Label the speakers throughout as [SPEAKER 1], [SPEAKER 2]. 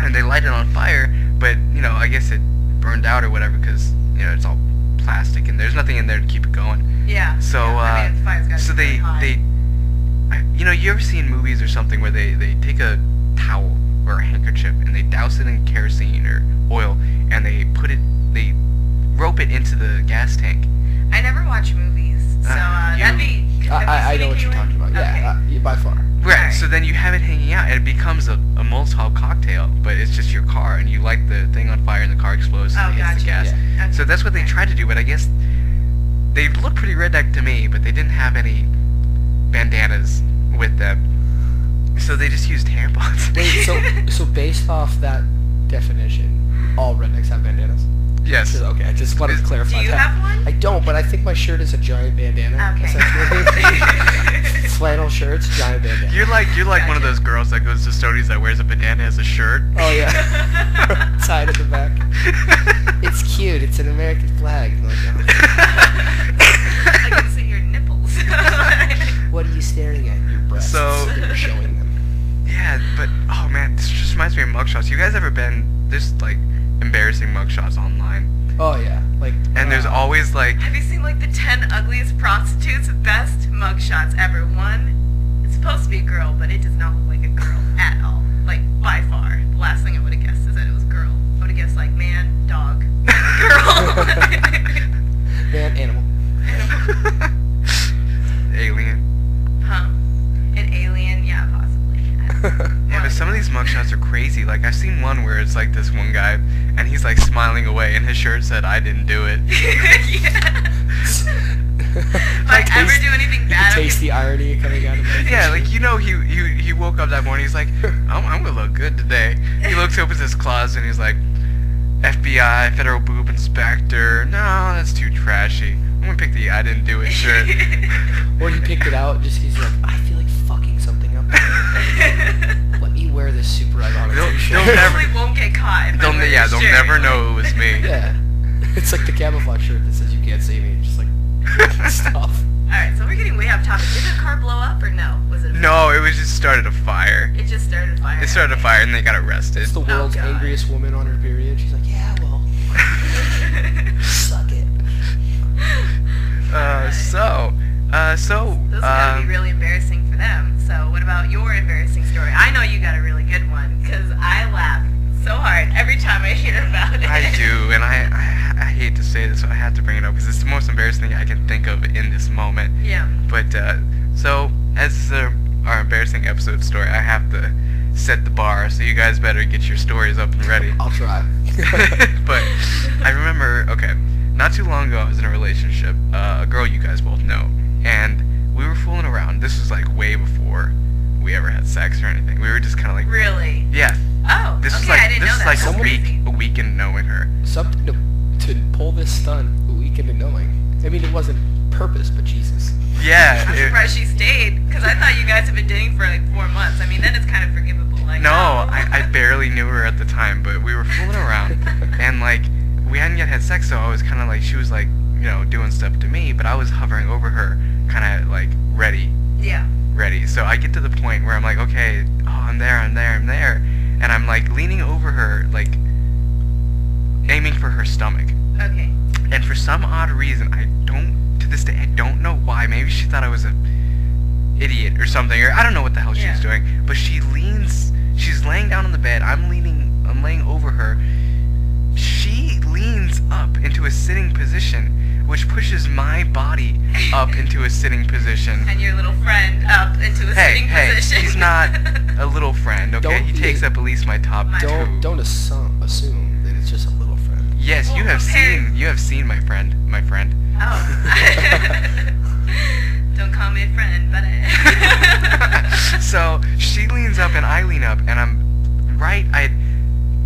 [SPEAKER 1] Yeah.
[SPEAKER 2] And they light it on fire, but I guess it burned out or whatever because it's all plastic and there's nothing in there to keep it going.
[SPEAKER 1] Yeah.
[SPEAKER 2] So
[SPEAKER 1] I mean, the fire's gotta
[SPEAKER 2] so
[SPEAKER 1] be really hot.
[SPEAKER 2] you ever see in movies or something where they take a towel or a handkerchief and they douse it in kerosene or oil and they rope it into the gas tank.
[SPEAKER 1] I never watch movies, so that'd be.
[SPEAKER 3] I know what you're talking about. Yeah, by far.
[SPEAKER 2] Right.
[SPEAKER 1] Alright.
[SPEAKER 2] So then you have it hanging out and it becomes a Molotov cocktail, but it's just your car and you light the thing on fire and the car explodes and it hits the gas.
[SPEAKER 3] Yeah.
[SPEAKER 1] Okay.
[SPEAKER 2] So that's what they tried to do, but I guess they look pretty redneck to me, but they didn't have any bandanas with them. So they just used tampons.
[SPEAKER 3] Wait, so based off that definition, all rednecks have bandanas?
[SPEAKER 2] Yes.
[SPEAKER 3] Okay, I just wanted to clarify
[SPEAKER 1] Do you
[SPEAKER 3] that.
[SPEAKER 1] have one?
[SPEAKER 3] I don't, but I think my shirt is a giant bandana.
[SPEAKER 1] Okay.
[SPEAKER 3] Essentially. Flannel shirts, giant bandana.
[SPEAKER 2] You're like one of those girls that goes to Stoney's that wears a bandana as a shirt.
[SPEAKER 3] Oh yeah. Tied at the back. It's cute. It's an American flag. I'm like,
[SPEAKER 1] I can see your nipples.
[SPEAKER 3] what are you staring at? Your breasts.
[SPEAKER 2] So-
[SPEAKER 3] You're showing them.
[SPEAKER 2] Yeah, but oh man, this just reminds me of mugshots. You guys ever been there's like embarrassing mugshots online,
[SPEAKER 3] Oh yeah, like.
[SPEAKER 2] and there's always like
[SPEAKER 1] Have you seen like the 10 ugliest prostitutes? Best mugshots ever. One, it's supposed to be a girl, but it does not look like a girl at all. Like by far. The last thing I would have guessed is that it was a girl. I would have guessed like man, dog, girl.
[SPEAKER 3] Man, animal.
[SPEAKER 2] alien.
[SPEAKER 1] Huh? An alien? Yeah, possibly.
[SPEAKER 2] Yeah, but some of these mugshots are crazy. Like I've seen one where it's like this one guy, and he's like smiling away, and his shirt said, "I didn't do it."
[SPEAKER 1] Yeah. If I ever do anything
[SPEAKER 3] You
[SPEAKER 1] bad,
[SPEAKER 3] can taste the irony coming out of it.
[SPEAKER 2] Yeah, like he woke up that morning. He's like, I'm gonna look good today. He looks opens his closet and he's like, FBI, Federal Boob Inspector. No, that's too trashy. I'm gonna pick the I didn't do it shirt.
[SPEAKER 3] Or he picked it out. He's like, I feel like fucking something up. Let me wear this super ironic
[SPEAKER 2] They'll
[SPEAKER 3] shirt.
[SPEAKER 2] never-
[SPEAKER 1] Probably won't get caught. If I wear this
[SPEAKER 2] they'll
[SPEAKER 1] shirt.
[SPEAKER 2] never know it was me.
[SPEAKER 3] Yeah. It's like the camouflage shirt that says you can't see me. Just like stuff.
[SPEAKER 1] Alright, so we're getting way off topic. Did the car blow up or no? Was it?
[SPEAKER 2] No, it was just started a fire.
[SPEAKER 1] It just started a fire.
[SPEAKER 2] It started a fire and they got arrested.
[SPEAKER 3] It's the world's
[SPEAKER 1] God.
[SPEAKER 3] angriest woman on her period. She's like, yeah, well, suck it.
[SPEAKER 1] Those are gonna be really embarrassing for them. So, what about your embarrassing story? I know you got a really good one because I laugh so hard every time I hear about it.
[SPEAKER 2] I do, and I hate to say this, but I have to bring it up because it's the most embarrassing thing I can think of in this moment.
[SPEAKER 1] Yeah.
[SPEAKER 2] But so as our embarrassing episode story, I have to set the bar, so you guys better get your stories up and ready.
[SPEAKER 3] I'll try.
[SPEAKER 2] But I remember, okay, not too long ago I was in a relationship, a girl you guys both know, and we were fooling around. This was like way before we ever had sex or anything. We were just kind of like,
[SPEAKER 1] Really?
[SPEAKER 2] yeah.
[SPEAKER 1] Oh,
[SPEAKER 2] This
[SPEAKER 1] okay,
[SPEAKER 2] was like
[SPEAKER 1] I didn't know that.
[SPEAKER 2] like
[SPEAKER 1] That's crazy.
[SPEAKER 2] a week in knowing her.
[SPEAKER 3] Something to pull this stunt a week into knowing. I mean, it wasn't purpose, but Jesus.
[SPEAKER 2] Yeah.
[SPEAKER 1] I'm surprised she stayed because I thought you guys had been dating for like 4 months. I mean, then it's kind of forgivable. Like,
[SPEAKER 2] No,
[SPEAKER 1] oh.
[SPEAKER 2] I barely knew her at the time, but we were fooling around, and like we hadn't yet had sex, so I was kind of like, she was like, doing stuff to me, but I was hovering over her, kind of like ready.
[SPEAKER 1] Yeah.
[SPEAKER 2] So I get to the point where I'm like, okay, oh, I'm there, and I'm like leaning over her, like aiming for her stomach,
[SPEAKER 1] Okay.
[SPEAKER 2] and for some odd reason, to this day, I don't know why. Maybe she thought I was a idiot or something, or I don't know what the hell she was
[SPEAKER 1] Yeah.
[SPEAKER 2] doing, but she's laying down on the bed, I'm laying over her, she leans up into a sitting position, which pushes my body up into a sitting position.
[SPEAKER 1] And your little friend up into a sitting
[SPEAKER 2] Hey,
[SPEAKER 1] position.
[SPEAKER 2] he's not a little friend, okay?
[SPEAKER 3] Don't
[SPEAKER 2] He
[SPEAKER 3] be-
[SPEAKER 2] takes up at least my top two.
[SPEAKER 3] Don't assume that it's just a little friend.
[SPEAKER 2] Yes,
[SPEAKER 1] Well,
[SPEAKER 2] you have seen my friend.
[SPEAKER 1] Oh. Don't call me a friend, but
[SPEAKER 2] So she leans up and I lean up, and I'm right.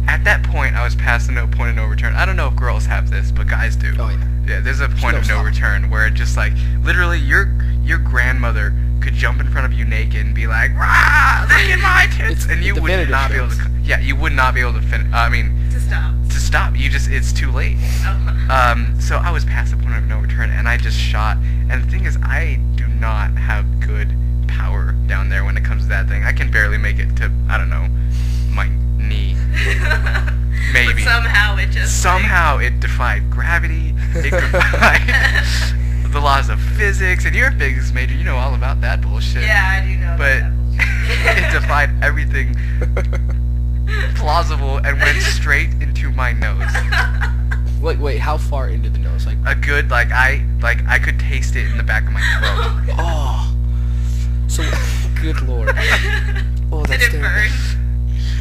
[SPEAKER 2] At that point I was past the point of no return. I don't know if girls have this, but guys do.
[SPEAKER 3] Oh yeah.
[SPEAKER 2] Yeah, there's a point
[SPEAKER 3] no
[SPEAKER 2] of no
[SPEAKER 3] stopping.
[SPEAKER 2] return where it just like literally your grandmother could jump in front of you naked and be like, "Rah, look at my tits,"
[SPEAKER 3] It's
[SPEAKER 2] and
[SPEAKER 3] the
[SPEAKER 2] you would
[SPEAKER 3] definitive
[SPEAKER 2] not be able to.
[SPEAKER 3] shows.
[SPEAKER 2] Yeah, you would not be able to
[SPEAKER 1] to stop.
[SPEAKER 2] to stop. It's too late.
[SPEAKER 1] Oh.
[SPEAKER 2] So I was past the point of no return, and I just shot. And the thing is, I do not have good power down there when it comes to that thing. I can barely make it to, I don't know, my knee. Maybe.
[SPEAKER 1] But somehow it just...
[SPEAKER 2] Somehow it defied gravity. It defied the laws of physics. And you're a physics major. You know all about that bullshit.
[SPEAKER 1] Yeah, I do know
[SPEAKER 2] But
[SPEAKER 1] about that bullshit.
[SPEAKER 2] it defied everything plausible and went straight into my nose.
[SPEAKER 3] Wait, how far into the nose? Like
[SPEAKER 2] A good, I could taste it in the back of my throat.
[SPEAKER 3] oh, so good lord. Oh,
[SPEAKER 1] Did
[SPEAKER 3] that's
[SPEAKER 1] it
[SPEAKER 3] terrible.
[SPEAKER 1] burn?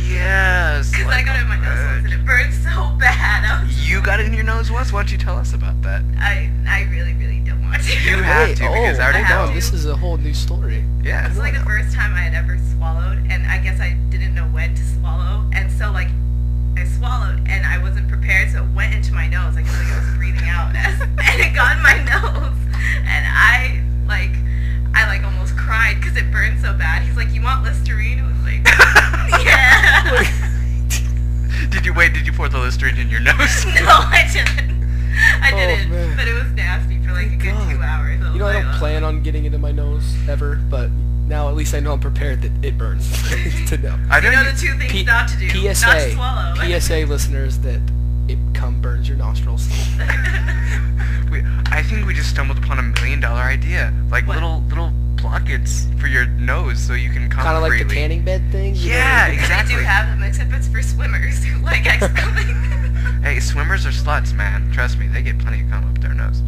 [SPEAKER 2] Yes.
[SPEAKER 1] Because I got it in my nose once and it burned so bad.
[SPEAKER 2] You got it in your nose once? Why don't you tell us about that?
[SPEAKER 1] I really, really don't want to.
[SPEAKER 2] You have to, because I already
[SPEAKER 1] I have
[SPEAKER 2] know.
[SPEAKER 1] to.
[SPEAKER 3] This is a whole new story.
[SPEAKER 2] Yeah.
[SPEAKER 1] It's like the first time I had ever swallowed, and I guess I didn't know when to swallow, and so I swallowed, and I wasn't prepared, so it went into my nose. I guess I was breathing out, and it got in my nose, and I almost cried because it burned so bad. He's like, "You want Listerine?" I was like, "Yeah."
[SPEAKER 2] Did you pour the Listerine in your nose?
[SPEAKER 1] No, I didn't. I didn't,
[SPEAKER 3] man.
[SPEAKER 1] but it was nasty for like a good
[SPEAKER 3] God.
[SPEAKER 1] 2 hours.
[SPEAKER 3] You know, I don't plan on getting it in my nose ever, but now at least I know I'm prepared that it burns. To know.
[SPEAKER 2] I
[SPEAKER 1] You
[SPEAKER 2] know
[SPEAKER 1] know the two things not to do.
[SPEAKER 3] PSA,
[SPEAKER 1] Not to swallow.
[SPEAKER 3] PSA listeners that it cum burns your nostrils.
[SPEAKER 2] I think we just stumbled upon $1 million idea. Like
[SPEAKER 1] What?
[SPEAKER 2] little pockets for your nose so you can cum
[SPEAKER 3] Kind of like
[SPEAKER 2] freely.
[SPEAKER 3] the tanning bed thing. you
[SPEAKER 2] Yeah,
[SPEAKER 3] know?
[SPEAKER 2] exactly.
[SPEAKER 1] They do have them, except it's for swimmers who like excavating.
[SPEAKER 2] Hey, swimmers are sluts, man. Trust me, they get plenty of cum up their nose.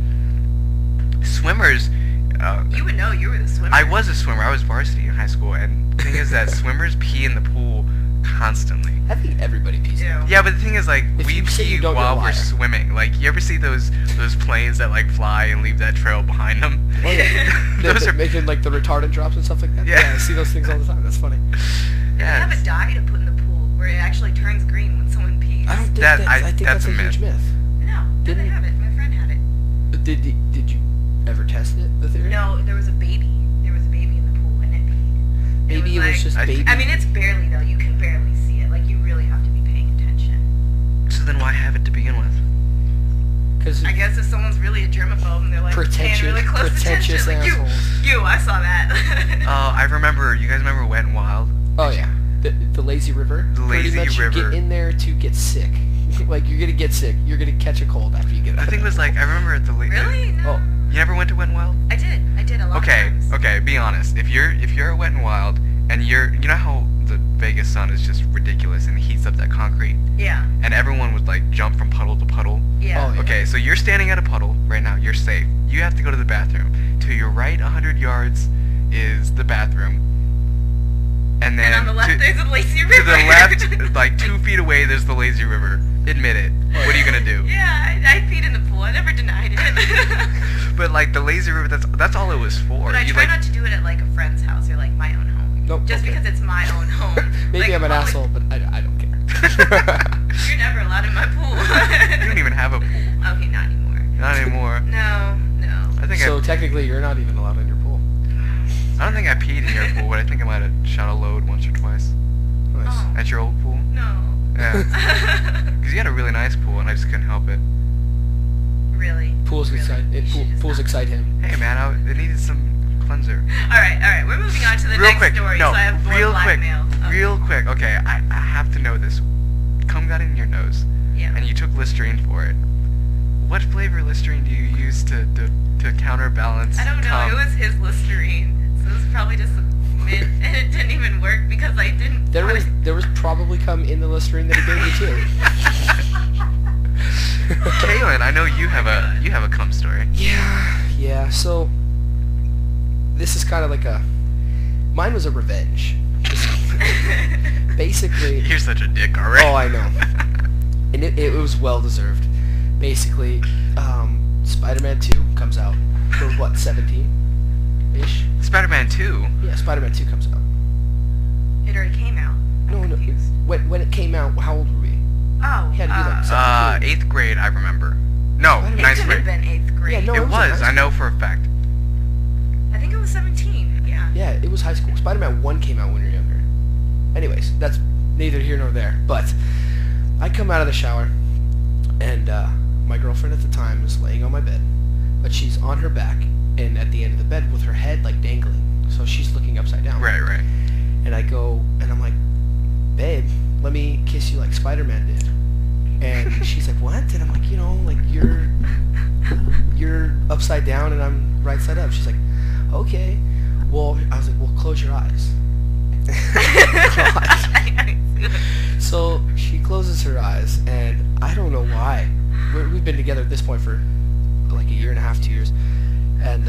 [SPEAKER 2] Swimmers.
[SPEAKER 1] You would know. You were the swimmer.
[SPEAKER 2] I was a swimmer. I was varsity in high school, and the thing is that swimmers pee in the pool constantly.
[SPEAKER 3] I think everybody pees.
[SPEAKER 1] Ew.
[SPEAKER 2] Yeah, but the thing is, like,
[SPEAKER 3] If
[SPEAKER 2] we
[SPEAKER 3] you say you
[SPEAKER 2] pee
[SPEAKER 3] don't, you're a
[SPEAKER 2] while we're
[SPEAKER 3] liar.
[SPEAKER 2] swimming. Like, you ever see those planes that like fly and leave that trail behind them?
[SPEAKER 3] Oh yeah.
[SPEAKER 2] Those
[SPEAKER 3] They're
[SPEAKER 2] are
[SPEAKER 3] making like the retardant drops and stuff like that.
[SPEAKER 2] Yeah.
[SPEAKER 3] I see those things all the time. That's funny.
[SPEAKER 1] They have a dye to put in the pool where it actually turns green when someone pees.
[SPEAKER 3] I don't think
[SPEAKER 2] That-
[SPEAKER 3] I think
[SPEAKER 2] that's
[SPEAKER 3] that's
[SPEAKER 2] a
[SPEAKER 3] a huge myth.
[SPEAKER 1] No, they
[SPEAKER 3] Didn't-
[SPEAKER 1] have it. My friend had it.
[SPEAKER 3] Did you ever test it? The theory?
[SPEAKER 1] No, there was a baby. There was a baby in the pool and it peed.
[SPEAKER 3] Maybe it was
[SPEAKER 1] like-
[SPEAKER 3] just
[SPEAKER 2] I-
[SPEAKER 3] baby.
[SPEAKER 1] I mean, it's barely though. You can barely see it. Like you really have to be paying attention.
[SPEAKER 2] So then why have it to begin with?
[SPEAKER 3] Because
[SPEAKER 1] I guess if someone's really a germaphobe and they're like paying really close
[SPEAKER 3] pretentious
[SPEAKER 1] attention, like
[SPEAKER 3] assholes.
[SPEAKER 1] you, I saw that.
[SPEAKER 2] Oh, I remember. You guys remember Wet n Wild?
[SPEAKER 3] Oh yeah, the lazy river.
[SPEAKER 2] The
[SPEAKER 3] Pretty
[SPEAKER 2] lazy
[SPEAKER 3] much
[SPEAKER 2] river.
[SPEAKER 3] You get in there to get sick. Like you're gonna get sick. You're gonna catch a cold after you get out.
[SPEAKER 2] The thing was like, I remember at the
[SPEAKER 1] Really? No.
[SPEAKER 3] Oh.
[SPEAKER 2] You never went to Wet n Wild?
[SPEAKER 1] I did a lot
[SPEAKER 2] Okay,
[SPEAKER 1] of times.
[SPEAKER 2] okay. Be honest. If you're at Wet n Wild and you know how the Vegas sun is just ridiculous and heats up that concrete,
[SPEAKER 1] Yeah.
[SPEAKER 2] and everyone would like jump from puddle to puddle.
[SPEAKER 1] Yeah.
[SPEAKER 3] Oh, yeah.
[SPEAKER 2] Okay, so you're standing at a puddle right now. You're safe. You have to go to the bathroom. To your right, 100 yards, is the bathroom. And then
[SPEAKER 1] And on the left, there's a lazy river.
[SPEAKER 2] to the left, like 2 feet away, there's the lazy river. Admit it. What are you gonna do?
[SPEAKER 1] Yeah, I peed in the pool. I never denied it.
[SPEAKER 2] But like the lazy river, that's all it was for.
[SPEAKER 1] But I
[SPEAKER 2] You,
[SPEAKER 1] try
[SPEAKER 2] like,
[SPEAKER 1] not to do it at like a friend's house or like my own home.
[SPEAKER 3] Nope,
[SPEAKER 1] Just
[SPEAKER 3] okay.
[SPEAKER 1] because it's my own home.
[SPEAKER 3] Maybe
[SPEAKER 1] Like,
[SPEAKER 3] I'm an
[SPEAKER 1] public-
[SPEAKER 3] asshole, but I don't care.
[SPEAKER 1] You're never allowed in my pool.
[SPEAKER 2] you don't even have a pool.
[SPEAKER 1] Okay, not anymore.
[SPEAKER 2] Not anymore.
[SPEAKER 1] No.
[SPEAKER 2] I think
[SPEAKER 3] So technically, you're not even allowed in your pool.
[SPEAKER 2] I don't think I peed in your pool, but I think I might have shot a load once or twice
[SPEAKER 3] Nice.
[SPEAKER 1] Oh.
[SPEAKER 2] at your old pool.
[SPEAKER 1] No.
[SPEAKER 2] Yeah, because you had a really nice pool, and I just couldn't help it.
[SPEAKER 1] Really?
[SPEAKER 3] Pools
[SPEAKER 1] Really?
[SPEAKER 3] excite.
[SPEAKER 1] You should just
[SPEAKER 3] Pools
[SPEAKER 1] not.
[SPEAKER 3] excite him.
[SPEAKER 2] Hey man, it needed some cleanser.
[SPEAKER 1] All right. We're moving on to the
[SPEAKER 2] Real
[SPEAKER 1] next
[SPEAKER 2] quick,
[SPEAKER 1] story.
[SPEAKER 2] no,
[SPEAKER 1] So I have more
[SPEAKER 2] real quick,
[SPEAKER 1] blackmail. Oh,
[SPEAKER 2] real quick. Okay, I have to know this. Cum got in your nose,
[SPEAKER 1] Yeah.
[SPEAKER 2] and you took Listerine for it. What flavor Listerine do you use to counterbalance
[SPEAKER 1] I don't know.
[SPEAKER 2] cum?
[SPEAKER 1] It was his Listerine, so it was probably just a mint, and it didn't even work because I didn't.
[SPEAKER 3] There was probably cum in the Listerine that he gave me too.
[SPEAKER 2] Kailan, I know you have a cum story.
[SPEAKER 3] Yeah. So this is kind of like mine was a revenge. Basically.
[SPEAKER 2] You're such a dick already.
[SPEAKER 3] Oh, I know. And it was well deserved. Basically, Spider-Man 2 comes out for what, 17-ish?
[SPEAKER 2] Spider-Man 2.
[SPEAKER 3] Yeah, Spider-Man 2 comes out.
[SPEAKER 1] It already came out.
[SPEAKER 3] No.
[SPEAKER 1] Confused.
[SPEAKER 3] When it came out, how old were we?
[SPEAKER 1] Oh.
[SPEAKER 3] He had to be like 17.
[SPEAKER 2] 8th grade, I remember. No,
[SPEAKER 3] Spider-Man
[SPEAKER 1] It
[SPEAKER 2] 9th
[SPEAKER 1] could have
[SPEAKER 2] grade.
[SPEAKER 1] been 8th grade.
[SPEAKER 3] Yeah, no.
[SPEAKER 2] It
[SPEAKER 3] it was in
[SPEAKER 2] was.
[SPEAKER 3] high
[SPEAKER 2] I know for a fact.
[SPEAKER 1] I think it was 17. Yeah.
[SPEAKER 3] Yeah, it was high school. Spider-Man 1 came out when you were younger. Anyways, that's neither here nor there. But I come out of the shower, and my girlfriend at the time is laying on my bed, but she's on her back and at the end of the bed with her head like dangling. So she's looking upside down.
[SPEAKER 2] Right.
[SPEAKER 3] And I go, and I'm like, babe, let me kiss you like Spider-Man did. And she's like, what? And I'm like, like you're upside down and I'm right side up. She's like, okay. Well, I was like, well, close your eyes. So she closes her eyes, and I don't know why. We've been together at this point for like a year and a half, 2 years, and